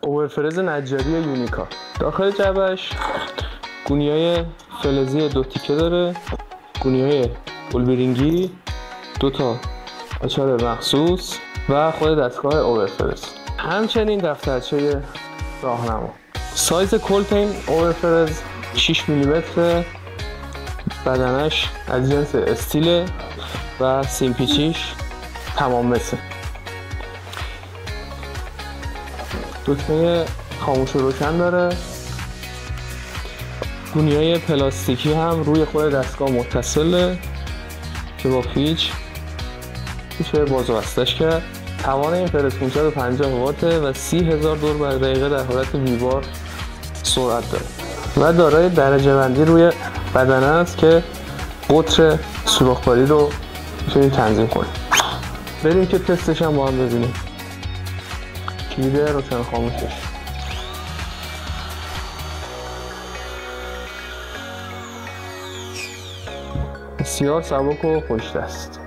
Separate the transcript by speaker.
Speaker 1: اوورفرز نجاری یونیکا. داخل جعبهش گونیای فلزی 2 تیکه داره، گونیای گلبرینگی، 2 تا آچار مخصوص و خود دستگاه اوورفرز. همچنین دفترچه راهنما. سایز کلپ این اوورفرز 6 میلیمتر، بدنش از جنس استیل و سیمپیچیش تمام مثل. دکمه خاموش و روشن داره. گونیای پلاستیکی هم روی خود دستگاه متصله که با پیچ میشه باز و بستش کرد. توان این فرز 550 واته و 30,000 دور بر دقیقه در حالت ویوار سرعت داره و دارای درجه بندی روی بدنه است که قطر سوراخ‌باری رو میتونید تنظیم کنید. بریم که تستش هم با هم ببینیم. کلید روشن خاموشش. بسیار سبک و خوش دست.